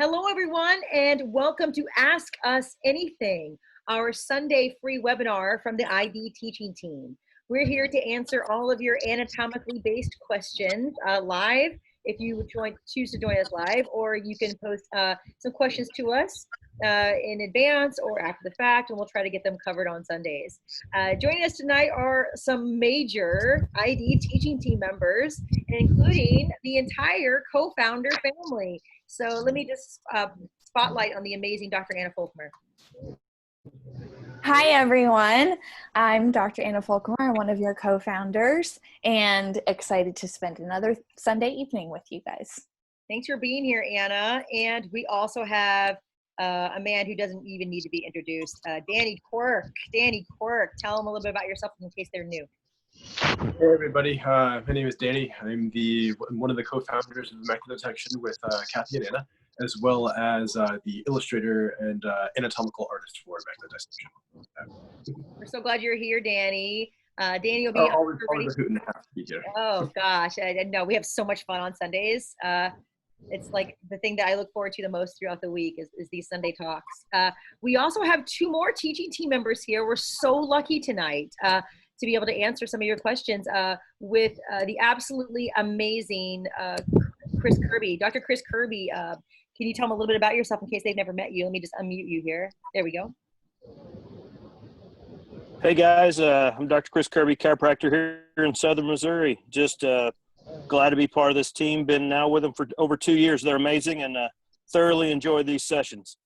Hello, everyone, and welcome to Ask Us Anything, our Sunday free webinar from the ID teaching team. We're here to answer all of your anatomically based questions live, if you choose to join us live, or you can post some questions to us in advance or after the fact, and we'll try to get them covered on Sundays. Joining us tonight are some major ID teaching team members, including the entire co-founder family. So let me just spotlight on the amazing Dr. Anna Folckomer. Hi, everyone. I'm Dr. Anna Folckomer. I'm one of your co-founders and excited to spend another Sunday evening with you guys. Thanks for being here, Anna. And we also have a man who doesn't even need to be introduced, Danny Quirk. Danny Quirk, tell them a little bit about yourself in case they're new. Hey everybody, my name is Danny. I'm one of the co-founders of IMMACULATE Dissection with Kathy and Anna, as well as the illustrator and anatomical artist for IMMACULATE Dissection. We're so glad you're here, Danny. Danny will be always a hoot and a half to be here. Oh gosh, I know we have so much fun on Sundays. It's like the thing that I look forward to the most throughout the week is these Sunday talks. We also have two more teaching team members here. We're so lucky tonight to be able to answer some of your questions with the absolutely amazing Kris Kirby. Dr. Kris Kirby, can you tell them a little bit about yourself in case they've never met you? Let me just unmute you here. There we go. Hey guys, I'm Dr. Kris Kirby, chiropractor here in Southern Missouri. Just glad to be part of this team. Been now with them for over 2 years. They're amazing and thoroughly enjoy these sessions.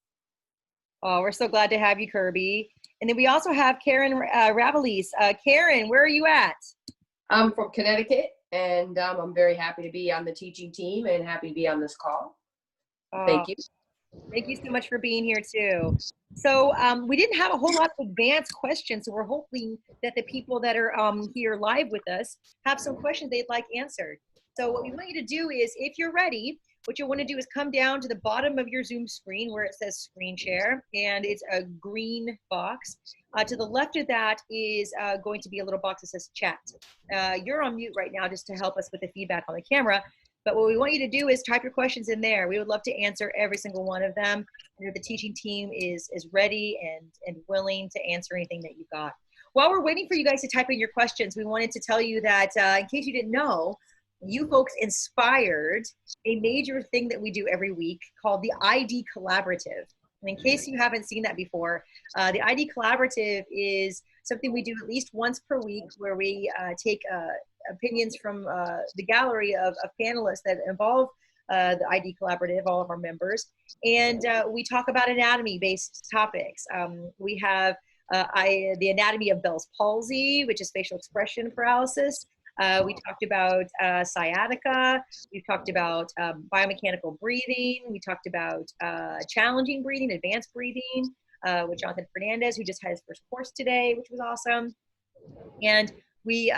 Oh, we're so glad to have you, Kirby. And then we also have Karin Ravalese. Karin, where are you at? I'm from Connecticut, and I'm very happy to be on the teaching team and happy to be on this call. Thank you. Thank you so much for being here too. So we didn't have a whole lot of advanced questions, so we're hoping that the people that are here live with us have some questions they'd like answered. So what we want you to do is, if you're ready, what you'll want to do is come down to the bottom of your Zoom screen where it says screen share, and it's a green box. To the left of that is going to be a little box that says chat. You're on mute right now just to help us with the feedback on the camera. But what we want you to do is type your questions in there. We would love to answer every single one of them. And the teaching team is ready and willing to answer anything that you've got. While we're waiting for you guys to type in your questions, we wanted to tell you that in case you didn't know, you folks inspired a major thing that we do every week called the ID Collaborative. And in case you haven't seen that before, the ID Collaborative is something we do at least once per week where we take opinions from the gallery of panelists that involve the ID Collaborative, all of our members, and we talk about anatomy-based topics. We have the anatomy of Bell's palsy, which is facial expression paralysis. We talked about sciatica. We've talked about biomechanical breathing. We talked about challenging breathing, advanced breathing, with Jonathan Fernandez, who just had his first course today, which was awesome. And we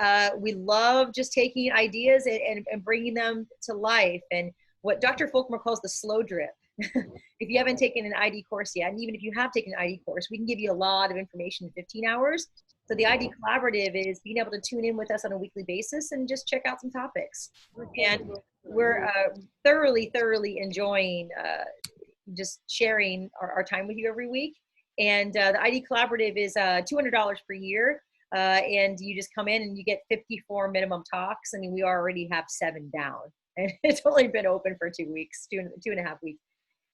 love just taking ideas and bringing them to life. And what Dr. Folckomer calls the slow drip. If you haven't taken an ID course yet, and even if you have taken an ID course, we can give you a lot of information in 15 hours. So the ID Collaborative is being able to tune in with us on a weekly basis and just check out some topics. And we're thoroughly enjoying just sharing our time with you every week. And the ID Collaborative is $200 per year. And you just come in and you get 54 minimum talks. I mean, we already have 7 down. And it's only been open for 2 weeks, two and a half weeks.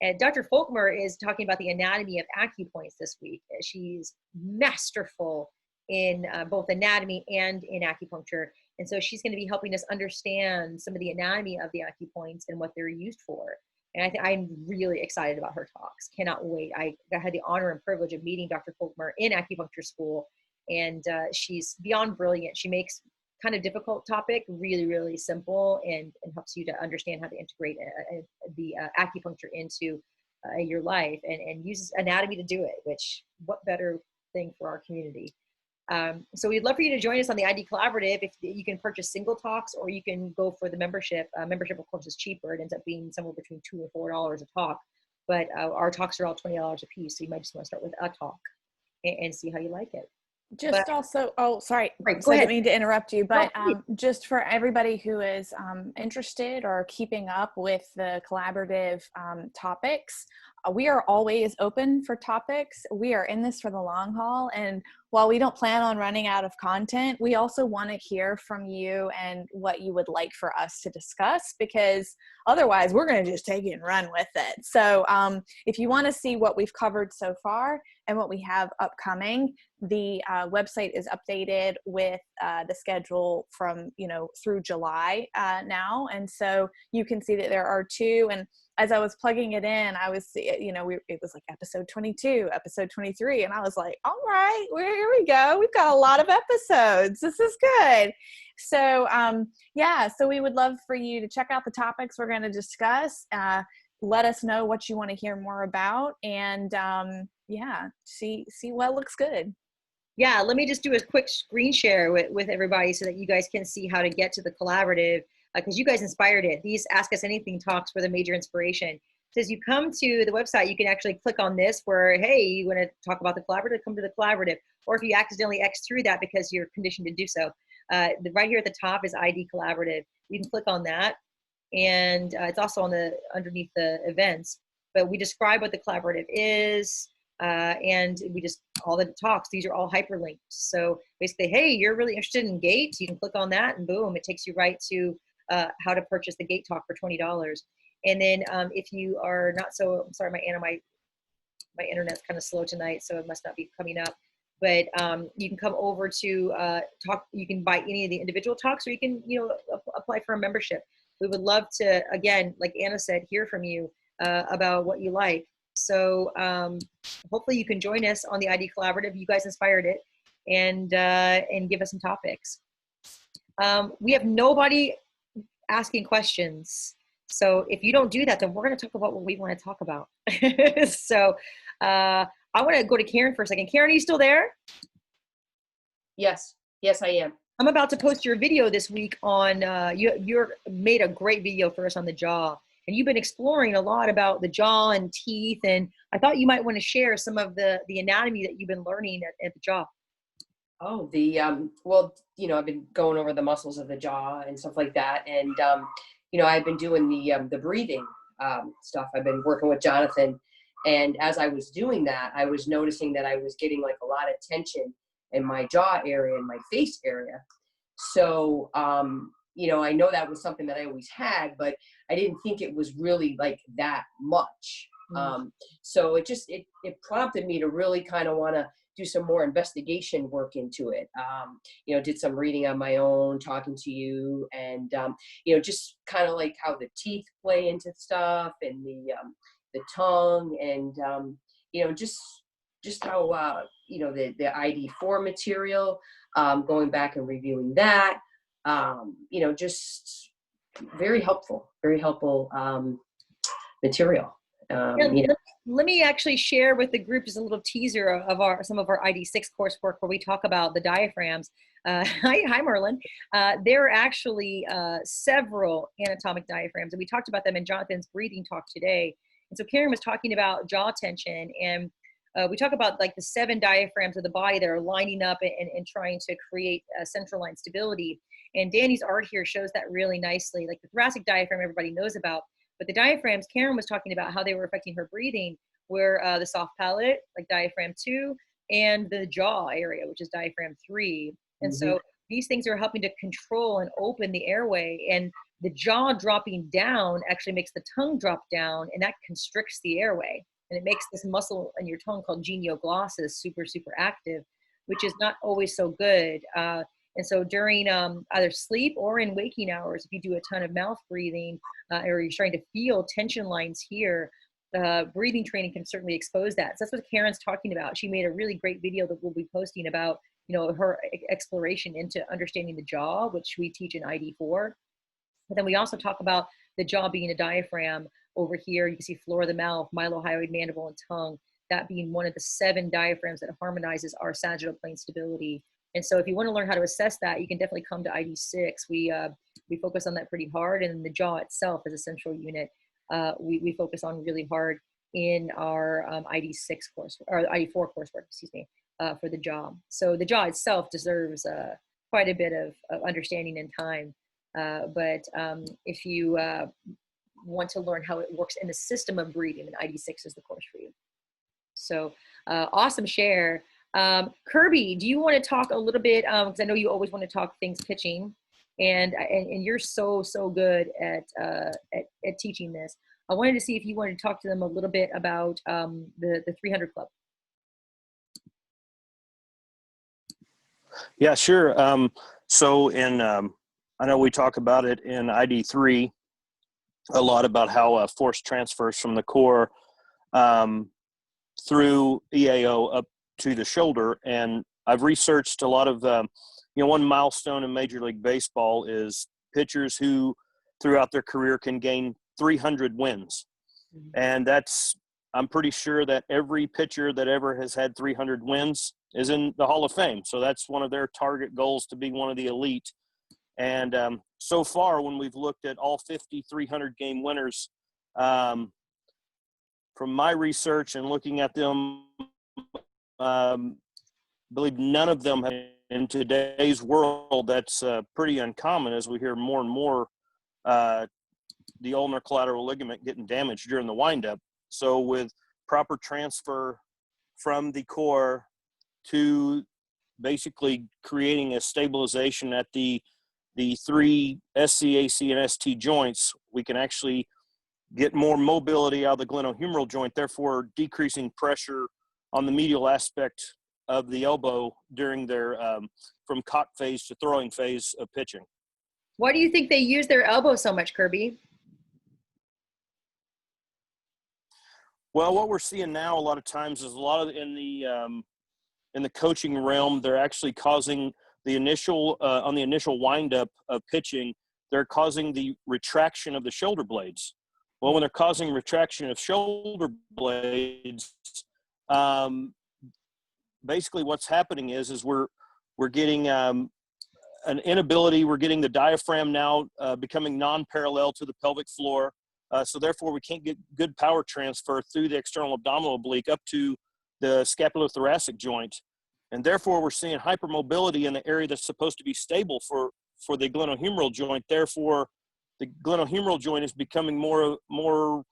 And Dr. Folckomer is talking about the anatomy of acupoints this week. She's masterful in both anatomy and in acupuncture. And so she's going to be helping us understand some of the anatomy of the acupoints and what they're used for. And I'm really excited about her talks. Cannot wait. I had the honor and privilege of meeting Dr. Folckomer in acupuncture school. And she's beyond brilliant. She makes kind of difficult topic really simple and helps you to understand how to integrate the acupuncture into your life and uses anatomy to do it, which what better thing for our community. So we'd love for you to join us on the ID Collaborative. If you can purchase single talks or you can go for the membership. Membership, of course, is cheaper. It ends up being somewhere between $2 and $4 a talk. But our talks are all $20 a piece. So you might just want to start with a talk and see how you like it. Just also, oh, sorry, Right, so go I ahead. didn't mean to interrupt you, but No, please. just for everybody who is interested or keeping up with the collaborative topics, we are always open for topics. We are in this for the long haul. And while we don't plan on running out of content, we also want to hear from you and what you would like for us to discuss, because otherwise we're going to just take it and run with it. So if you want to see what we've covered so far and what we have upcoming, the website is updated with the schedule from, through July now. And so you can see that there are 2. And as I was plugging it in, I was, it was like episode 22, episode 23. And I was like, all right, here we go. We've got a lot of episodes. This is good. So so we would love for you to check out the topics we're going to discuss. Let us know what you want to hear more about, and see what looks good. Yeah, let me just do a quick screen share with everybody so that you guys can see how to get to the collaborative, because you guys inspired it. These Ask Us Anything talks were the major inspiration. So as you come to the website, you can actually click on this where, hey, you want to talk about the collaborative, come to the collaborative. Or if you accidentally X through that because you're conditioned to do so, right here at the top is ID Collaborative. You can click on that, and it's also on underneath the events. But we describe what the collaborative is, and we just, all the talks, these are all hyperlinked. So basically, hey, you're really interested in GATE, you can click on that, and boom, it takes you right to how to purchase the GATE talk for $20. And then if you are not so, I'm sorry, my internet's kind of slow tonight, so it must not be coming up. But you can come over to talk. You can buy any of the individual talks, or you can, apply for a membership. We would love to, again, like Anna said, hear from you about what you like. So hopefully you can join us on the ID Collaborative. You guys inspired it, and give us some topics. We have nobody asking questions. So if you don't do that, then we're going to talk about what we want to talk about. So I want to go to Karin for a second. Karin, are you still there? Yes, I am. I'm about to post your video this week on, you're made a great video for us on the jaw. And you've been exploring a lot about the jaw and teeth. And I thought you might want to share some of the anatomy that you've been learning at the jaw. Oh, well, I've been going over the muscles of the jaw and stuff like that. And, I've been doing the breathing stuff. I've been working with Jonathan. And as I was doing that, I was noticing that I was getting like a lot of tension in my jaw area and my face area. So, I know that was something that I always had, but I didn't think it was really like that much. So it prompted me to really kind of want to do some more investigation work into it. Did some reading on my own, talking to you, and, just kind of like how the teeth play into stuff, and the tongue, and, just how, the ID4 material, going back and reviewing that, just very helpful material. Let me actually share with the group just a little teaser of some of our ID6 coursework where we talk about the diaphragms. Hi, Merlin. There are actually several anatomic diaphragms, and we talked about them in Jonathan's breathing talk today. And so Karin was talking about jaw tension, and we talk about like the 7 diaphragms of the body that are lining up and trying to create central line stability. And Danny's art here shows that really nicely. Like the thoracic diaphragm everybody knows about, but the diaphragms, Karin was talking about how they were affecting her breathing, where the soft palate, like diaphragm 2, and the jaw area, which is diaphragm 3. And so these things are helping to control and open the airway, and the jaw dropping down actually makes the tongue drop down, and that constricts the airway. And it makes this muscle in your tongue called genioglossus super, super active, which is not always so good. And so during either sleep or in waking hours, if you do a ton of mouth breathing, or you're starting to feel tension lines here, breathing training can certainly expose that. So that's what Karin's talking about. She made a really great video that we'll be posting about, her exploration into understanding the jaw, which we teach in ID4. But then we also talk about the jaw being a diaphragm. Over here, you can see floor of the mouth, mylohyoid mandible, and tongue, that being one of the 7 diaphragms that harmonizes our sagittal plane stability. And so if you want to learn how to assess that, you can definitely come to ID6. We focus on that pretty hard, and the jaw itself as a central unit, we focus on really hard in our ID6 course, or ID4 coursework, excuse me. for the jaw. So the jaw itself deserves quite a bit of understanding and time. But if you want to learn how it works in the system of breathing, then ID6 is the course for you. So awesome share. Kirby, do you want to talk a little bit, because I know you always want to talk things pitching, and you're so good at teaching this. I wanted to see if you wanted to talk to them a little bit about the 300 Club. Yeah, sure. So in, I know we talk about it in ID3 a lot about how force transfers from the core through EAO up to the shoulder. And I've researched a lot of, one milestone in Major League Baseball is pitchers who throughout their career can gain 300 wins. And I'm pretty sure that every pitcher that ever has had 300 wins is in the Hall of Fame. So that's one of their target goals, to be one of the elite. And so far, when we've looked at all 50 300-game winners, from my research and looking at them, I believe none of them have, in today's world, that's pretty uncommon, as we hear more and more the ulnar collateral ligament getting damaged during the windup. So with proper transfer from the core to basically creating a stabilization at the three SCAC and ST joints, we can actually get more mobility out of the glenohumeral joint, therefore decreasing pressure on the medial aspect of the elbow during their from cock phase to throwing phase of pitching. Why do you think they use their elbow so much, Kirby? Well, what we're seeing now a lot of times is a lot of in the coaching realm, they're actually causing the initial on the initial windup of pitching, they're causing the retraction of the shoulder blades. Well, when they're causing retraction of shoulder blades, basically what's happening is we're getting an inability. We're getting the diaphragm now becoming non-parallel to the pelvic floor. So therefore, we can't get good power transfer through the external abdominal oblique up to the scapulothoracic joint. And therefore, we're seeing hypermobility in the area that's supposed to be stable for the glenohumeral joint. Therefore, the glenohumeral joint is becoming more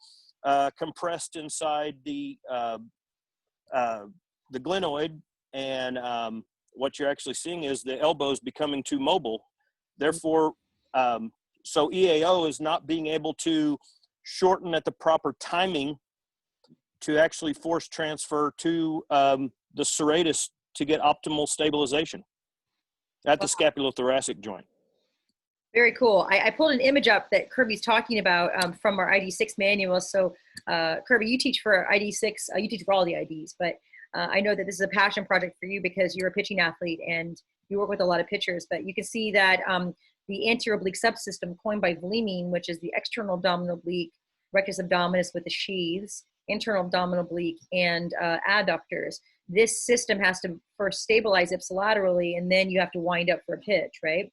compressed inside the glenoid. And what you're actually seeing is the elbow is becoming too mobile. Therefore, so EAO is not being able to shorten at the proper timing to actually force transfer to the serratus to get optimal stabilization at the scapulothoracic joint. Very cool. I pulled an image up that Kirby's talking about from our ID6 manual. So Kirby, you teach for ID6, you teach for all the IDs, but I know that this is a passion project for you because you're a pitching athlete and you work with a lot of pitchers, but you can see that the anterior oblique subsystem coined by Vleeming, which is the external abdominal oblique, rectus abdominis with the sheaths, internal abdominal oblique, and adductors. This system has to first stabilize ipsilaterally, and then you have to wind up for a pitch, right?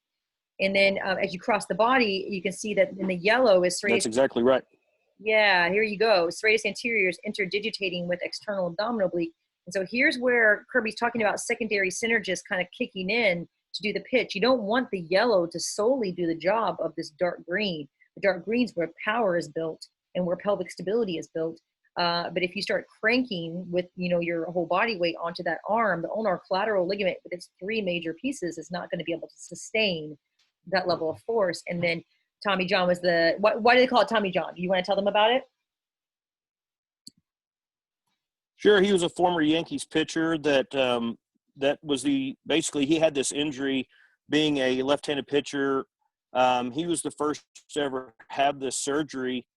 And then as you cross the body, you can see that in the yellow is serratus. That's exactly right. Yeah, here you go. Serratus anterior is interdigitating with external abdominal oblique. And so here's where Kirby's talking about secondary synergists kind of kicking in to do the pitch. You don't want the yellow to solely do the job of this dark green. The dark green's where power is built and where pelvic stability is built. But if you start cranking with, your whole body weight onto that arm, the ulnar collateral ligament with its three major pieces is not going to be able to sustain that level of force. And then Tommy John was why do they call it Tommy John? Do you want to tell them about it? Sure. He was a former Yankees pitcher that was basically he had this injury being a left-handed pitcher. He was the first to ever have this surgery,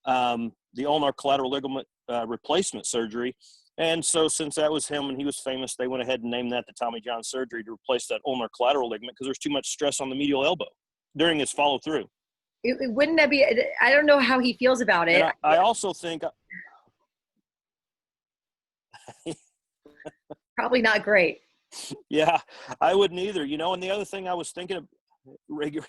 the ulnar collateral ligament replacement surgery. And so since that was him and he was famous, they went ahead and named that the Tommy John surgery to replace that ulnar collateral ligament because there's too much stress on the medial elbow during his follow through. Wouldn't that be, I don't know how he feels about it. And I also think probably not great. Yeah, I wouldn't either, and the other thing I was thinking of,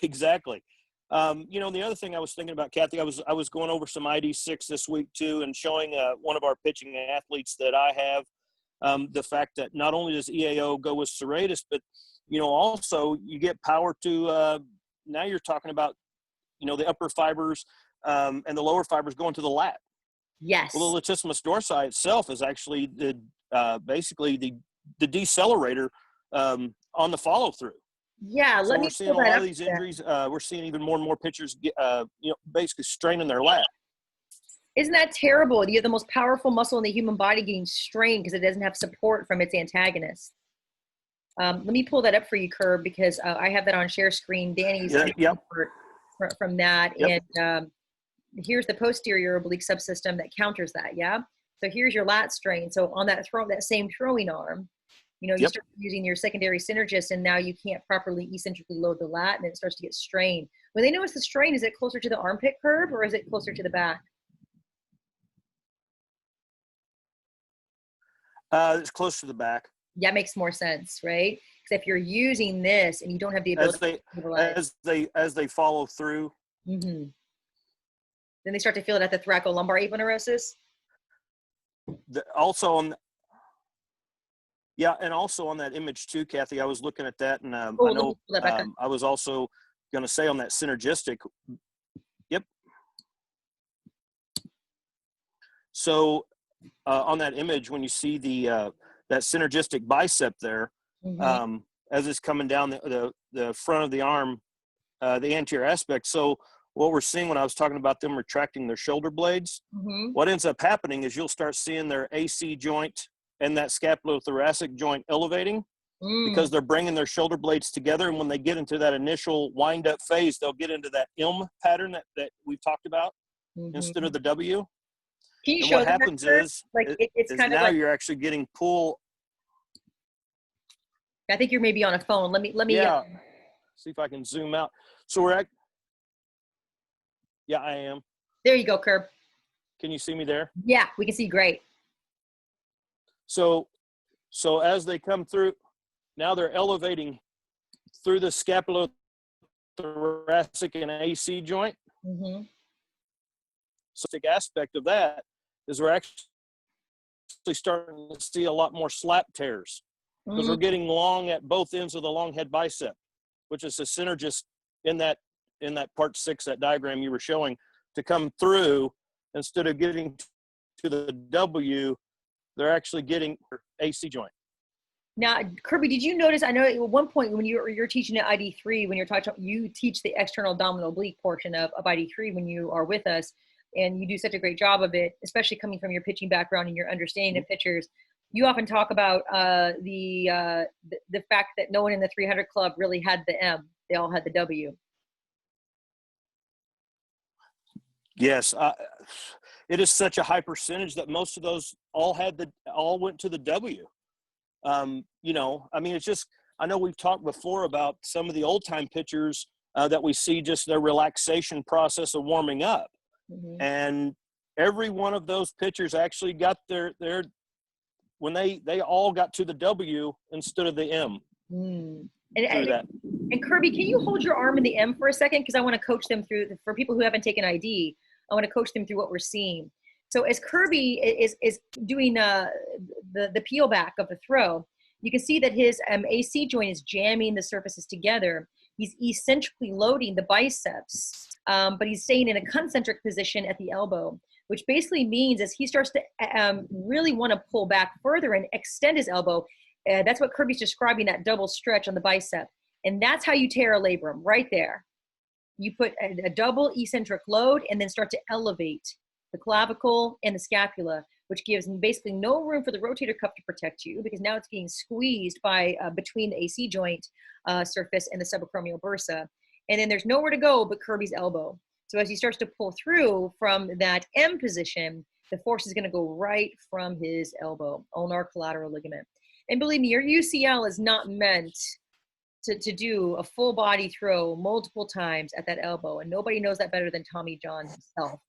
exactly. The other thing I was thinking about, Kathy, I was going over some ID6 this week too and showing one of our pitching athletes that I have the fact that not only does EAO go with serratus, but, you know, also you get power to, now you're talking about, you know, the upper fibers and the lower fibers going to the lat. Yes. Well, the latissimus dorsi itself is actually basically the decelerator on the follow through. Yeah, So let we're me seeing a pull that lot up of these there. injuries. We're seeing even more and more pitchers, you know, basically straining their lat. Isn't that terrible? You have the most powerful muscle in the human body getting strained because it doesn't have support from its antagonist. Let me pull that up for you, Kirby, because I have that on share screen. Danny's Yep. from that. Yep. And here's the posterior oblique subsystem that counters that, yeah? So here's your lat strain. So on that same throwing arm, you know, you Yep. start using your secondary synergist, and now you can't properly eccentrically load the lat, and it starts to get strained. When they notice the strain, is it closer to the armpit curve, or is it closer to the back? It's close to the back. That makes more sense, right? Because if you're using this and you don't have the ability to stabilize, as they follow through. then they start to feel it at the thoracolumbar aponeurosis. Also on, yeah, and also on that image too, Kathy, I was looking at that, and I know I was also going to say on that synergistic. Yep. So on that image, when you see the that synergistic bicep there, as it's coming down the front of the arm, the anterior aspect. So what we're seeing when I was talking about them retracting their shoulder blades, what ends up happening is you'll start seeing their AC joint and that scapulothoracic joint elevating because they're bringing their shoulder blades together. And when they get into that initial wind up phase, they'll get into that M pattern that we've talked about instead of the W. Can you and show what happens is, like it's kind of now like, you're actually getting pull. I think you're maybe on a phone. Let me Yeah. See if I can zoom out. So we're at, yeah, I am. there you go, Kirby. Can you see me there? Yeah, we can see great. So as they come through, now they're elevating through the scapulothoracic and AC joint. So the aspect of that is we're actually starting to see a lot more slap tears because we're getting long at both ends of the long head bicep, which is a synergist in that part 6, that diagram you were showing, to come through. Instead of getting to the W, they're actually getting AC joint. Now, Kirby, did you notice, I know at one point when you're teaching at ID3, when you're talking, you teach the external abdominal oblique portion of ID3 when you are with us, and you do such a great job of it, especially coming from your pitching background and your understanding of pitchers. You often talk about the fact that no one in the 300 club really had the M. They all had the W. Yes, it is such a high percentage that most of those all went to the W. You know, I mean, it's just, I know we've talked before about some of the old time pitchers that we see just their relaxation process of warming up. And every one of those pitchers actually got their when they all got to the W instead of the M. And Kirby, can you hold your arm in the M for a second? Because I want to coach them through, for people who haven't taken ID, I want to coach them through what we're seeing. So as Kirby is doing the peel back of the throw, you can see that his AC joint is jamming the surfaces together. He's eccentrically loading the biceps, but he's staying in a concentric position at the elbow, which basically means as he starts to really want to pull back further and extend his elbow, that's what Kirby's describing, that double stretch on the bicep. And that's how you tear a labrum, right there. You put a double eccentric load and then start to elevate the clavicle and the scapula, which gives basically no room for the rotator cuff to protect you, because now it's being squeezed by between the AC joint surface and the subacromial bursa. And then there's nowhere to go but Kirby's elbow. So as he starts to pull through from that M position, the force is going to go right from his elbow, ulnar collateral ligament. And believe me, your UCL is not meant to do a full body throw multiple times at that elbow. And nobody knows that better than Tommy John himself,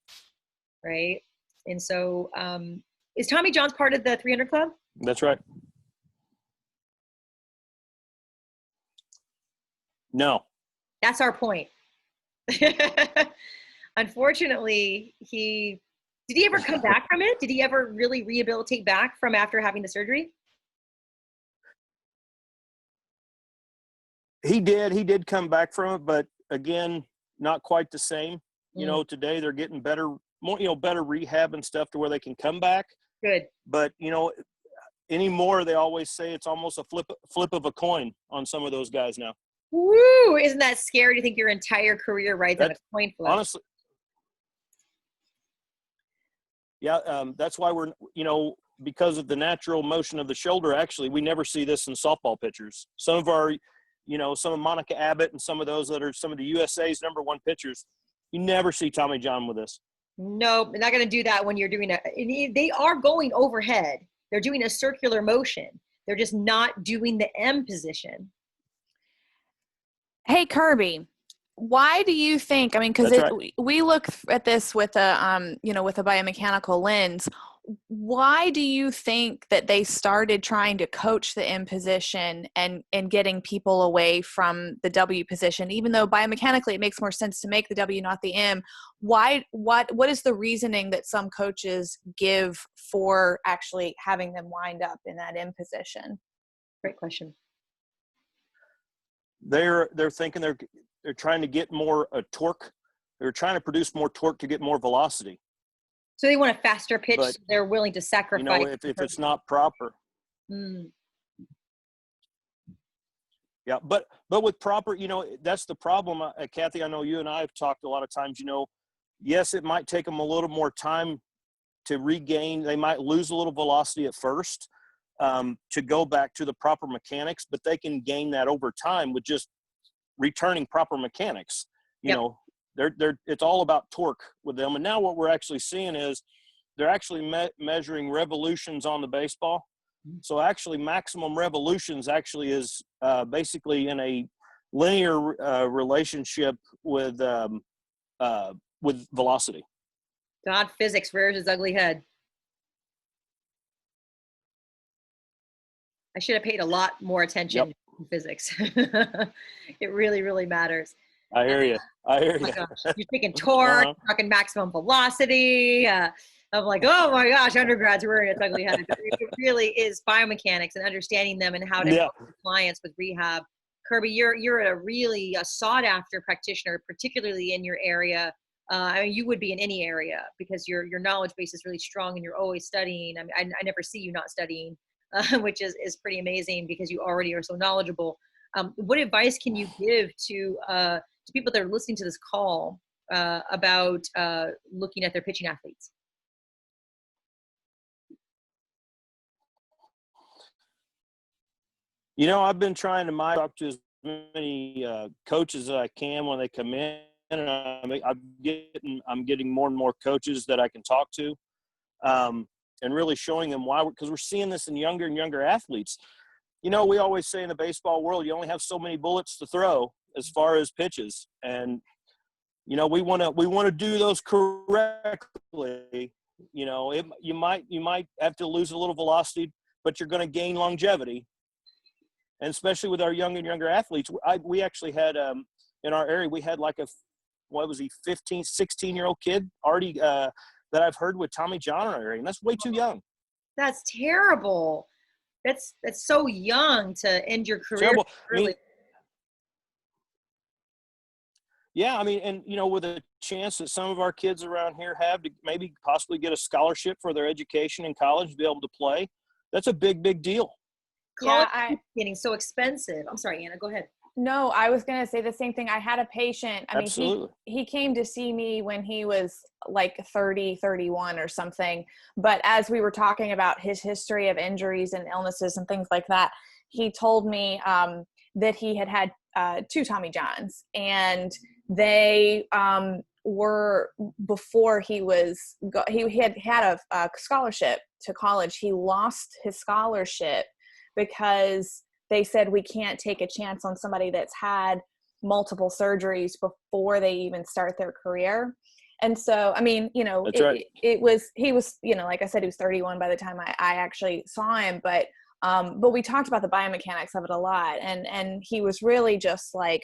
right? And so is Tommy John's part of the 300 Club? That's right. No. That's our point. Unfortunately, did he ever come back from it? Did he ever really rehabilitate back from after having the surgery? He did come back from it, but again, not quite the same. You know, today they're getting better, more, better rehab and stuff to where they can come back. Good. But, anymore, they always say it's almost a flip of a coin on some of those guys now. Woo! Isn't that scary to think your entire career rides on a coin flip? Honestly. Yeah, that's why we're, because of the natural motion of the shoulder, actually, we never see this in softball pitchers. Some of our, some of Monica Abbott and some of those that are some of the USA's #1 pitchers, you never see Tommy John with this. Nope, they're not going to do that when you're doing they are going overhead. They're doing a circular motion. They're just not doing the M position. Hey, Kirby, why do you think, because we look at this with a, with a biomechanical lens. Why do you think that they started trying to coach the M position and getting people away from the W position, even though biomechanically it makes more sense to make the W, not the M? What is the reasoning that some coaches give for actually having them wind up in that M position? Great question. They're thinking they're trying to get more torque. They're trying to produce more torque to get more velocity. So they want a faster pitch. But, so they're willing to sacrifice. If it's not proper. Yeah, but with proper, that's the problem. Kathy, I know you and I have talked a lot of times. Yes, it might take them a little more time to regain. They might lose a little velocity at first to go back to the proper mechanics, but they can gain that over time with just returning proper mechanics. It's all about torque with them. And now what we're actually seeing is they're actually measuring revolutions on the baseball. So actually maximum revolutions actually is basically in a linear relationship with velocity. God, physics rears its ugly head. I should have paid a lot more attention in physics. It really, really matters. I hear you. You're taking torque, talking maximum velocity. I'm like, oh my gosh, undergrads rearing its ugly head. It really is biomechanics and understanding them and how to help clients with rehab. Kirby, you're a really sought after practitioner, particularly in your area. You would be in any area because your knowledge base is really strong and you're always studying. I never see you not studying, which is pretty amazing because you already are so knowledgeable. What advice can you give to people that are listening to this call about looking at their pitching athletes? I've been trying to talk to as many coaches as I can when they come in, and I'm getting more and more coaches that I can talk to, and really showing them why, because we're seeing this in younger and younger athletes. We always say in the baseball world, you only have so many bullets to throw as far as pitches, and we want to do those correctly. You might have to lose a little velocity, but you're going to gain longevity. And especially with our young and younger athletes, we actually had in our area, we had like 15, 16-year-old kid already that I've heard with Tommy John in our area, and that's way too young. That's terrible. That's so young to end your career. Really. With a chance that some of our kids around here have to maybe possibly get a scholarship for their education in college to be able to play, that's a big, big deal. College is getting so expensive. I'm sorry, Anna, go ahead. No, I was going to say the same thing. I had a patient. Absolutely. He came to see me when he was like 30, 31 or something. But as we were talking about his history of injuries and illnesses and things like that, he told me that he had 2 Tommy Johns, and they were before he had a scholarship to college. He lost his scholarship because they said we can't take a chance on somebody that's had multiple surgeries before they even start their career. And so, That's right. he was, like I said, he was 31 by the time I actually saw him, but we talked about the biomechanics of it a lot. And he was really just like,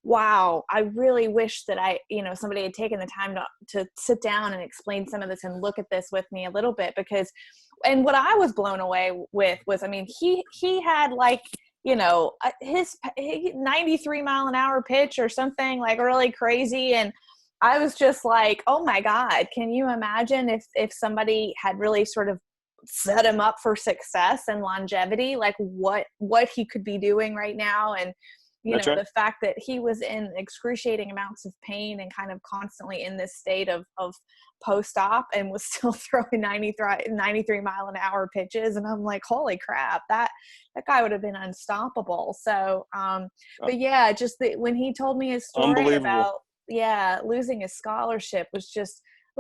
wow, I really wish that somebody had taken the time to sit down and explain some of this and look at this with me a little bit, because, and what I was blown away with was, he had like you know, his 93 mile an hour pitch or something like really crazy. And I was just like, oh my God, can you imagine if somebody had really sort of set him up for success and longevity, like what he could be doing right now. And, you know, the fact that he was in excruciating amounts of pain and kind of constantly in this state of post-op and was still throwing 93 mile an hour pitches. And I'm like, holy crap, that guy would have been unstoppable. So, but yeah, just when he told me his story about, losing his scholarship was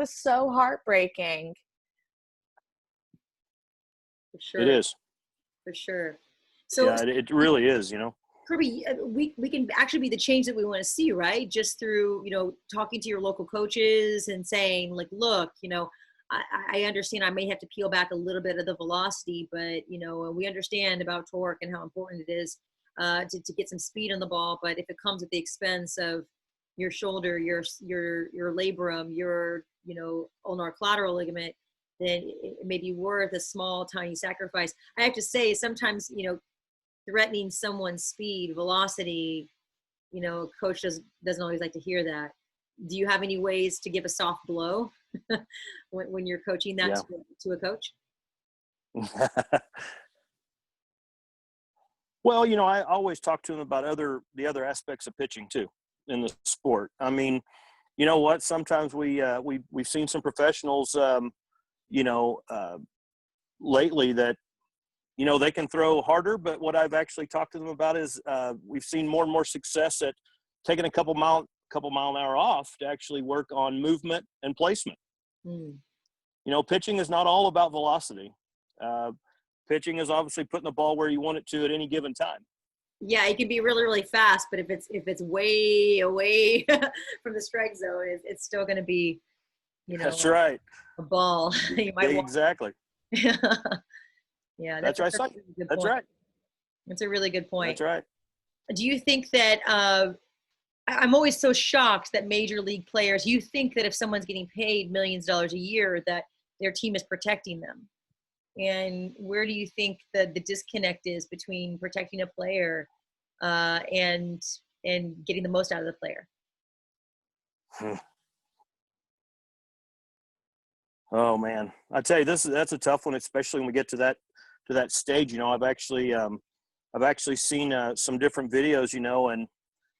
so heartbreaking. For sure. It is. For sure. So yeah, it really is, you know. Kirby, we can actually be the change that we want to see, right? Just through, you know, talking to your local coaches and saying like, look, you know, I understand I may have to peel back a little bit of the velocity, but, you know, we understand about torque and how important it is to get some speed on the ball. But if it comes at the expense of your shoulder, your labrum, your, you know, ulnar collateral ligament, then it may be worth a small, tiny sacrifice. I have to say, sometimes, you know, threatening someone's speed, velocity, you know, coach doesn't always like to hear that. Do you have any ways to give a soft blow when you're coaching that to a coach? Well, you know, I always talk to them about the other aspects of pitching too in the sport. I mean, you know what? Sometimes we've seen some professionals, lately that, you know, they can throw harder, but what I've actually talked to them about is we've seen more and more success at taking a couple mile an hour off to actually work on movement and placement. You know, pitching is not all about velocity. Pitching is obviously putting the ball where you want it to at any given time. Yeah, it can be really, really fast, but if it's way away from the strike zone, it's still going to be, you know, that's right, a ball. You might exactly. Yeah, that's right. Really good that's point. right. That's a really good point. That's right. Do you think that I'm always so shocked that major league players, you think that if someone's getting paid millions of dollars a year, that their team is protecting them? And where do you think the disconnect is between protecting a player and getting the most out of the player? Oh man, I tell you, that's a tough one, especially when we get to that stage. You know, I've actually seen some different videos, you know, and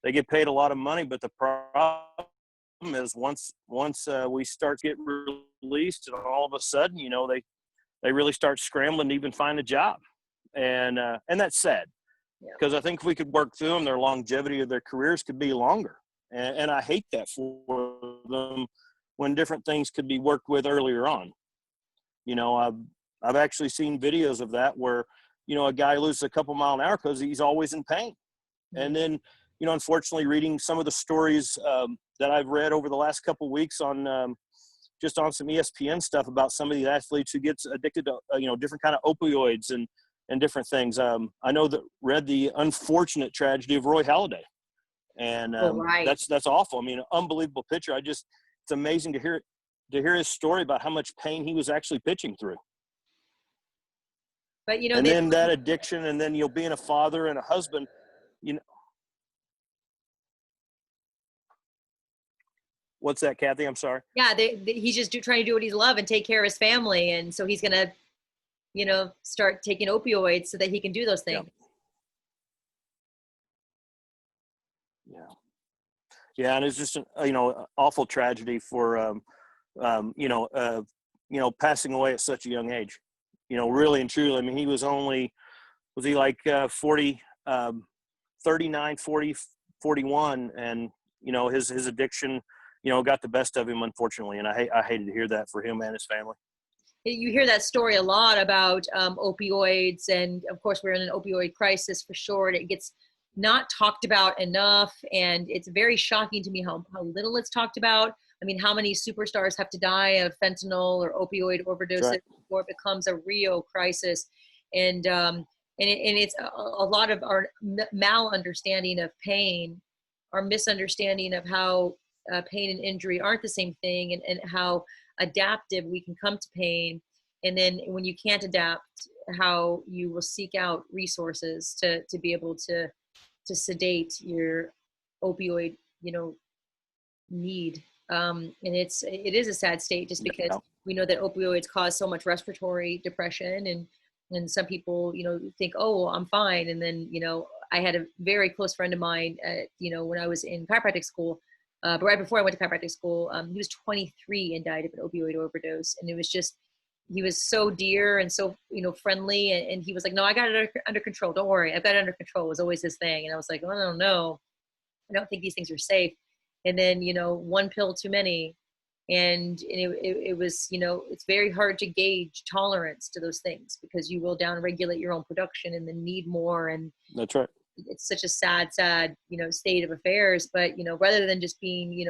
they get paid a lot of money, but the problem is once we start to get released, and all of a sudden, you know, they really start scrambling to even find a job, and that's sad, because I think if we could work through them, their longevity of their careers could be longer, and I hate that for them when different things could be worked with earlier on. You know, I've actually seen videos of that where, you know, a guy loses a couple mile an hour because he's always in pain. And then, you know, unfortunately, reading some of the stories that I've read over the last couple of weeks on just on some ESPN stuff about some of the athletes who gets addicted to, you know, different kind of opioids and different things. I know that read the unfortunate tragedy of Roy Halladay. And that's awful. I mean, an unbelievable pitcher. It's amazing to hear his story about how much pain he was actually pitching through. But, you know, and then that addiction, and then, you know, being a father and a husband, you know. What's that, Kathy? I'm sorry. Yeah, he's just trying to do what he's loves and take care of his family. And so he's going to, you know, start taking opioids so that he can do those things. Yeah, and it's just you know, awful tragedy for passing away at such a young age. You know, really and truly. I mean, he was he like 39, 40, 41, and, you know, his addiction, you know, got the best of him, unfortunately, and I hated to hear that for him and his family. You hear that story a lot about opioids, and of course we're in an opioid crisis for sure, and it gets not talked about enough, and it's very shocking to me how little it's talked about. I mean, how many superstars have to die of fentanyl or opioid overdoses before it becomes a real crisis? And it's a lot of our malunderstanding of pain, our misunderstanding of how pain and injury aren't the same thing, and how adaptive we can come to pain. And then when you can't adapt, how you will seek out resources to be able to sedate your opioid, need. And it is a sad state, just because we know that opioids cause so much respiratory depression, and some people, think, oh, well, I'm fine. And then, I had a very close friend of mine, when I was in chiropractic school, but right before I went to chiropractic school, he was 23 and died of an opioid overdose. And it was just, he was so dear and so, friendly. And he was like, no, I got it under control. Don't worry. I've got it under control. It was always his thing. And I was like, oh, I don't know. I don't think these things are safe. And then, one pill too many. And it was, it's very hard to gauge tolerance to those things, because you will downregulate your own production and then need more. And that's right. It's such a sad, state of affairs. But, rather than just being,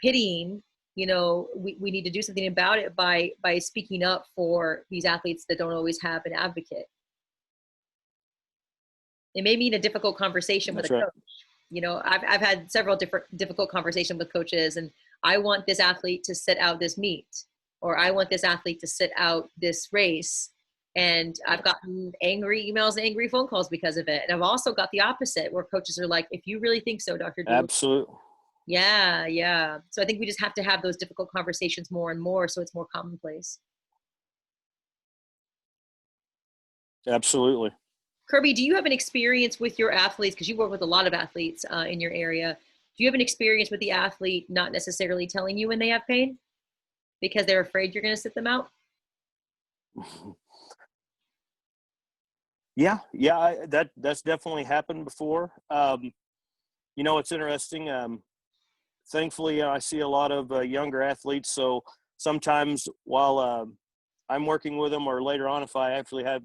pitying, we need to do something about it by speaking up for these athletes that don't always have an advocate. It may mean a difficult conversation with a coach. I've had several difficult conversations with coaches, and I want this athlete to sit out this meet, or I want this athlete to sit out this race. And I've gotten angry emails and angry phone calls because of it. And I've also got the opposite, where coaches are like, if you really think so, Dr. Dooley. Absolutely. Yeah. So I think we just have to have those difficult conversations more and more, so it's more commonplace. Absolutely. Kirby, do you have an experience with your athletes? Because you work with a lot of athletes in your area. Do you have an experience with the athlete not necessarily telling you when they have pain because they're afraid you're going to sit them out? Yeah, that's definitely happened before. It's interesting. Thankfully, I see a lot of younger athletes. So sometimes while I'm working with them, or later on, if I actually have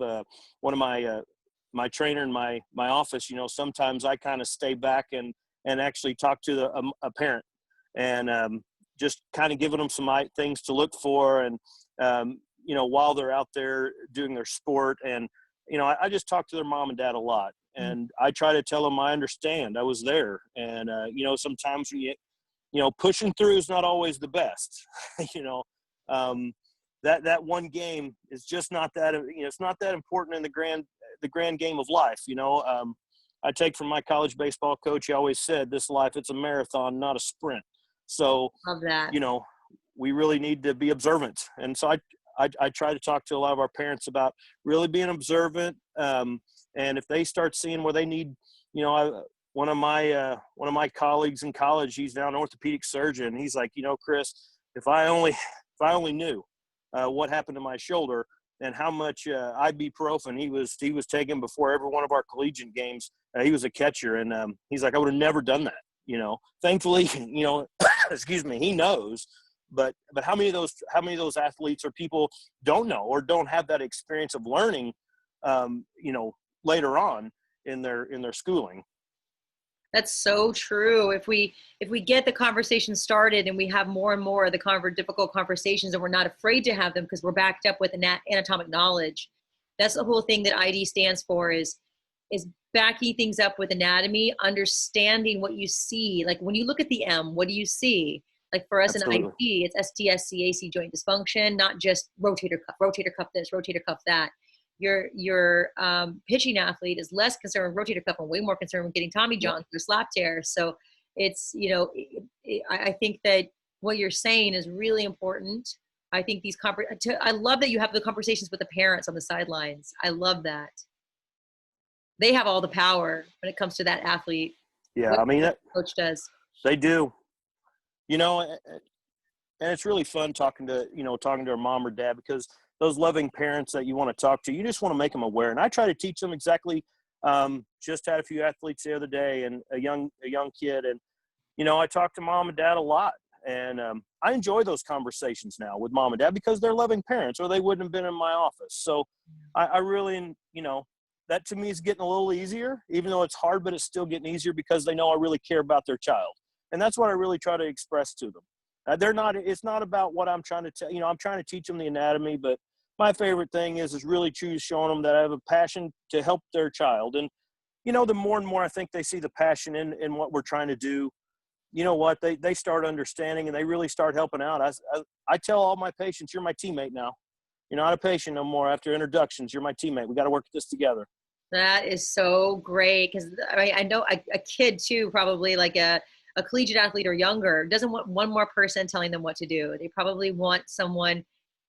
one of my trainer in my office, sometimes I kind of stay back and actually talk to a parent, and just kind of giving them some things to look for, and while they're out there doing their sport. And I just talk to their mom and dad a lot, and I try to tell them I understand, I was there. And sometimes pushing through is not always the best. That one game is just not that, it's not that important in the grand game of life. I take from my college baseball coach, he always said, this life, it's a marathon, not a sprint. So, love that. We really need to be observant. And so I try to talk to a lot of our parents about really being observant. And if they start seeing where they need, one of my colleagues in college, he's now an orthopedic surgeon. He's like, Kris, if I only knew what happened to my shoulder and how much ibuprofen he was taking before every one of our collegiate games. He was a catcher, and he's like, I would have never done that. Thankfully, excuse me, he knows. But how many of those athletes or people don't know or don't have that experience of learning, later on in their schooling? That's so true. If we get the conversation started and we have more and more of the difficult conversations, and we're not afraid to have them because we're backed up with anatomic knowledge. That's the whole thing that ID stands for, is backing things up with anatomy, understanding what you see. Like when you look at the M, what do you see? Like for us in ID, it's STS-CAC joint dysfunction, not just rotator cuff this, rotator cuff that. Your pitching athlete is less concerned with rotator cuff and way more concerned with getting Tommy John through slap tear. So it's, I think that what you're saying is really important. I think I love that you have the conversations with the parents on the sidelines. I love that. They have all the power when it comes to that athlete. Yeah, I mean, coach does. They do. And it's really fun talking to their mom or dad, because those loving parents that you want to talk to, you just want to make them aware. And I try to teach them exactly. Just had a few athletes the other day, and a young kid, and I talk to mom and dad a lot, and I enjoy those conversations now with mom and dad because they're loving parents, or they wouldn't have been in my office. So I really, that to me is getting a little easier, even though it's hard, but it's still getting easier because they know I really care about their child. And that's what I really try to express to them. It's not about what I'm trying to tell, I'm trying to teach them the anatomy, but my favorite thing is really showing them that I have a passion to help their child. And, the more and more I think they see the passion in what we're trying to do, they start understanding, and they really start helping out. I tell all my patients, you're my teammate now. You're not a patient no more after introductions. You're my teammate. We got to work this together. That is so great, because I know a kid too, probably like a collegiate athlete or younger, doesn't want one more person telling them what to do. They probably want someone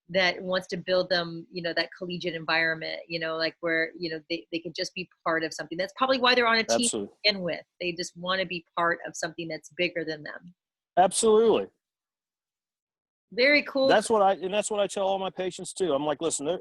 that wants to build them, that collegiate environment, like where, they could just be part of something. That's probably why they're on a team to Absolutely. begin with. They just want to be part of something that's bigger than them. Absolutely. Very cool. That's what I tell all my patients too. I'm like, listen,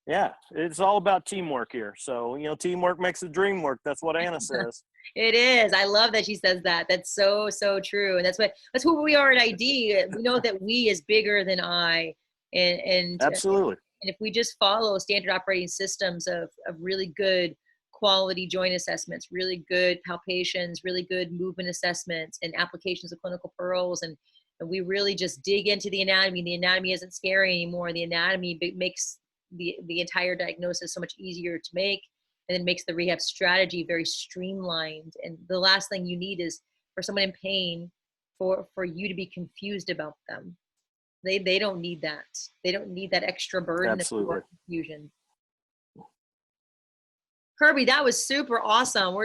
yeah, it's all about teamwork here. So, teamwork makes the dream work. That's what Anna says. It is. I love that she says that. That's so, so true. And that's who we are at ID. We know that we is bigger than I. And Absolutely. And if we just follow standard operating systems of really good quality joint assessments, really good palpations, really good movement assessments, and applications of clinical pearls, and we really just dig into the anatomy isn't scary anymore. The anatomy makes the entire diagnosis so much easier to make, and then makes the rehab strategy very streamlined. And the last thing you need is for someone in pain for you to be confused about them. They don't need that. They don't need that extra burden of confusion. Kirby, that was super awesome.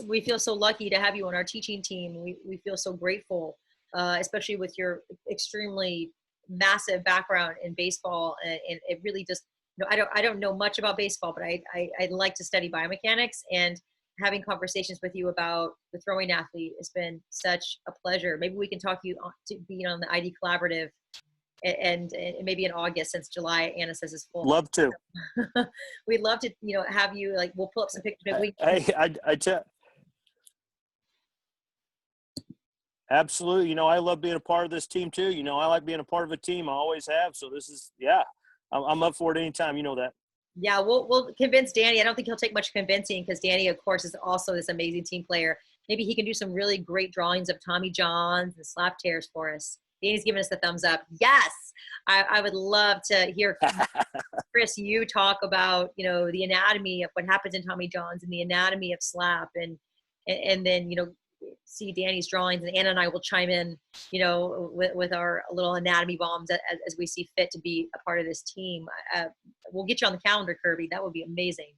We feel so lucky to have you on our teaching team. We feel so grateful, especially with your extremely massive background in baseball. And it really just, I don't know much about baseball, but I'd like to study biomechanics, and having conversations with you about the throwing athlete has been such a pleasure. Maybe we can talk you to being on the ID Collaborative, and maybe in August, since July, Anna says, is full. Love to. We'd love to, have you, like, we'll pull up some pictures. Absolutely. I love being a part of this team too. I like being a part of a team. I always have. So this is, I'm up for it anytime. You know that. Yeah, we'll convince Danny. I don't think he'll take much convincing, because Danny, of course, is also this amazing team player. Maybe he can do some really great drawings of Tommy Johns and slap tears for us. Danny's giving us the thumbs up. Yes, I would love to hear Kris, you talk about, the anatomy of what happens in Tommy Johns and the anatomy of slap, and then, see Danny's drawings, and Anna and I will chime in, with our little anatomy bombs as we see fit to be a part of this team. We'll get you on the calendar, Kirby. That would be amazing.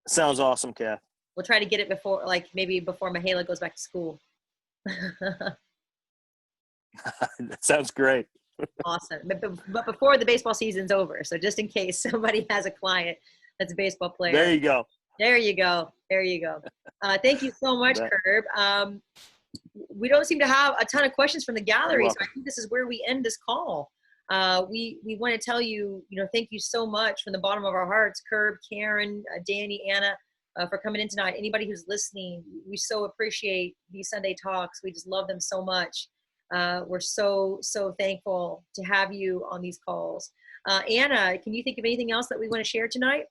Sounds awesome, Kath. We'll try to get it before Mihaela goes back to school. That sounds great. Awesome. But before the baseball season's over, so just in case somebody has a client that's a baseball player. There you go. There you go. Thank you so much, Kirb. We don't seem to have a ton of questions from the gallery, so I think this is where we end this call. We want to tell you, thank you so much from the bottom of our hearts, Kirb, Karin, Danny, Anna, for coming in tonight. Anybody who's listening, we so appreciate these Sunday talks. We just love them so much. We're so thankful to have you on these calls. Anna, can you think of anything else that we want to share tonight?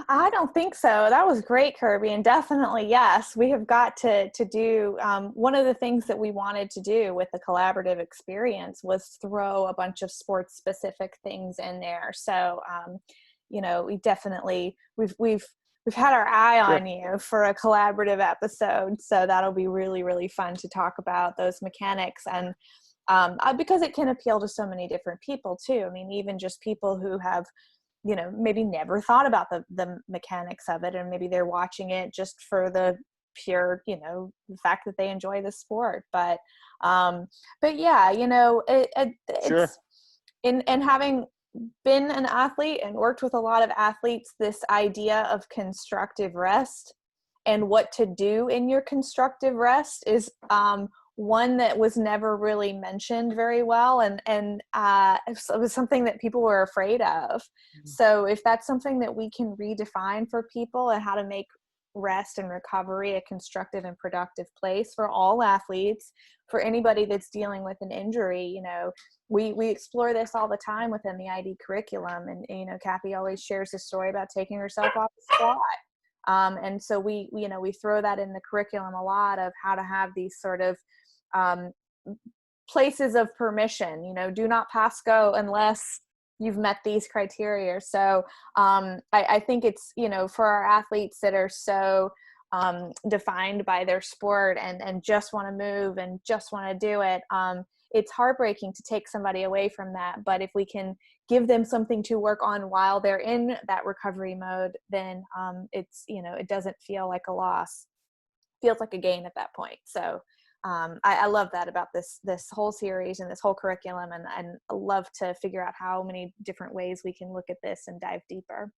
I don't think so. That was great, Kirby. And definitely, yes, we have got to do, one of the things that we wanted to do with the collaborative experience was throw a bunch of sports specific things in there. So, we definitely, we've had our eye on you for a collaborative episode. So that'll be really, really fun to talk about those mechanics, and because it can appeal to so many different people too. I mean, even just people who have, maybe never thought about the mechanics of it, and maybe they're watching it just for the pure, the fact that they enjoy the sport. But yeah, it's in having been an athlete and worked with a lot of athletes, this idea of constructive rest and what to do in your constructive rest is one that was never really mentioned very well, and it was something that people were afraid of. Mm-hmm. So if that's something that we can redefine for people, and how to make rest and recovery a constructive and productive place for all athletes, for anybody that's dealing with an injury, we explore this all the time within the ID curriculum. And Kathy always shares the story about taking herself off the squat, and so we throw that in the curriculum a lot, of how to have these sort of places of permission. Do not pass go unless you've met these criteria. So I think it's, for our athletes that are so defined by their sport and just want to move and just want to do it, it's heartbreaking to take somebody away from that. But if we can give them something to work on while they're in that recovery mode, then it's, you know, it doesn't feel like a loss. It feels like a gain at that point. So I love that about this whole series and this whole curriculum, and I love to figure out how many different ways we can look at this and dive deeper.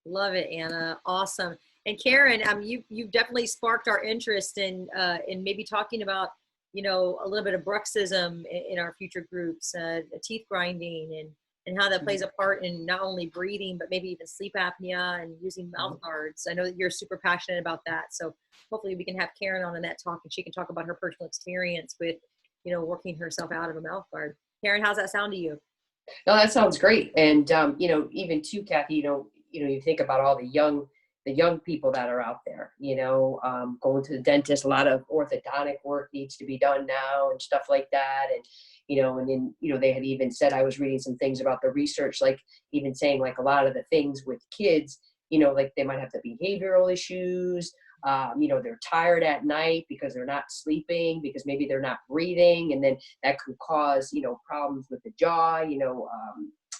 Love it, Anna. Awesome. And Karin, you've definitely sparked our interest in maybe talking about, you know, a little bit of bruxism in our future groups, teeth grinding, and how that plays a part in not only breathing, but maybe even sleep apnea and using mouth guards. I know that you're super passionate about that. So hopefully we can have Karin on in that talk, and she can talk about her personal experience with, you know, working herself out of a mouth guard. Karin, how's that sound to you? No, that sounds great. And, you know, even too, Kathy, you think about all the young people that are out there, you know, going to the dentist, a lot of orthodontic work needs to be done now and stuff like that. And, you know, and then, you know, they had even said, I was reading some things about the research, like even saying like a lot of the things with kids, you know, like they might have the behavioral issues, you know, they're tired at night because they're not sleeping, because maybe they're not breathing. And then that could cause, you know, problems with the jaw,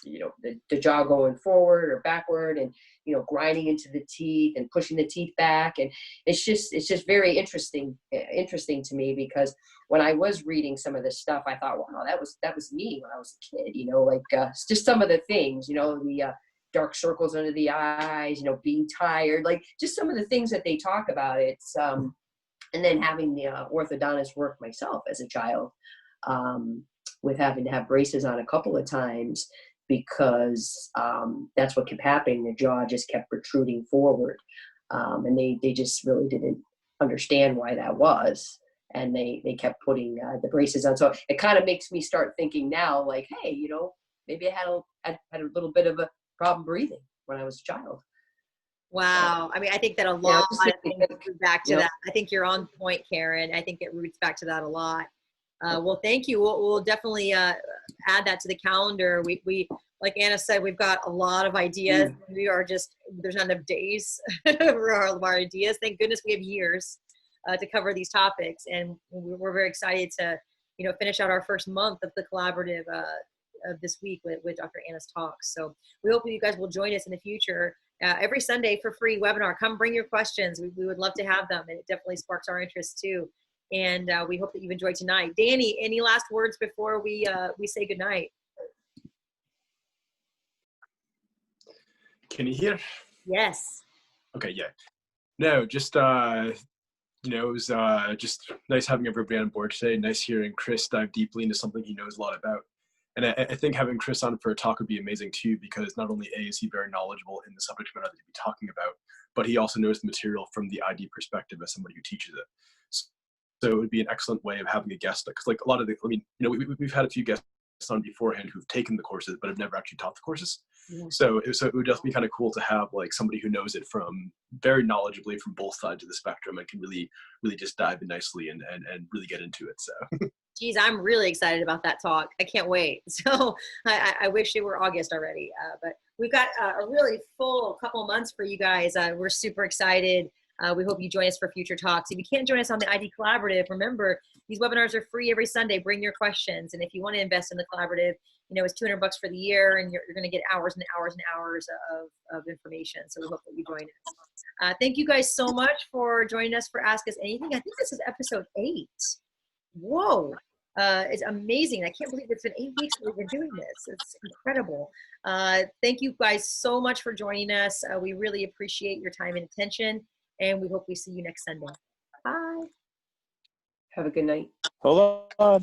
the jaw going forward or backward, and, you know, grinding into the teeth and pushing the teeth back. And it's just very interesting to me, because when I was reading some of this stuff, I thought, wow, that was me when I was a kid, you know, like just some of the things, you know, the dark circles under the eyes, you know, being tired, like just some of the things that they talk about. It's and then having the orthodontist work myself as a child, with having to have braces on a couple of times, because that's what kept happening. The jaw just kept protruding forward. And they just really didn't understand why that was. And they kept putting the braces on. So it kind of makes me start thinking now, like, hey, you know, maybe I had a little bit of a problem breathing when I was a child. Wow. I mean, I think that a lot of things root back to that. I think you're on point, Karin. I think it roots back to that a lot. Well, thank you. We'll definitely add that to the calendar. We like Anna said, we've got a lot of ideas. We are just, there's not enough days for all of our ideas. Thank goodness we have years to cover these topics. And we're very excited to, you know, finish out our first month of the collaborative of this week with Dr. Anna's talks. So we hope you guys will join us in the future. Every Sunday for free webinar. Come bring your questions. We would love to have them. And it definitely sparks our interest too. And we hope that you've enjoyed tonight. Danny, any last words before we say goodnight? Can you hear? Yes. Okay, yeah. No, just, you know, it was just nice having everybody on board today. Nice hearing Kris dive deeply into something he knows a lot about. And I think having Kris on for a talk would be amazing too, because not only A, is he very knowledgeable in the subject matter that he'd be talking about, but he also knows the material from the ID perspective as somebody who teaches it. So it would be an excellent way of having a guest, because like a lot of the, I mean, you know, we've had a few guests on beforehand who've taken the courses, but have never actually taught the courses. Yeah. So it would just be kind of cool to have like somebody who knows it from very knowledgeably from both sides of the spectrum and can really just dive in nicely and really get into it. So. Geez, I'm really excited about that talk. I can't wait. So I wish it were August already, but we've got a really full couple months for you guys. We're super excited. We hope you join us for future talks. If you can't join us on the ID Collaborative, remember, these webinars are free every Sunday. Bring your questions. And if you want to invest in the Collaborative, you know, it's $200 for the year, and you're going to get hours and hours and hours of information. So we hope that you join us. Thank you guys so much for joining us for Ask Us Anything. I think this is episode 8. Whoa. It's amazing. I can't believe it's been 8 weeks that we've been doing this. It's incredible. Thank you guys so much for joining us. We really appreciate your time and attention. And we hope we see you next Sunday. Bye. Have a good night. Hold on.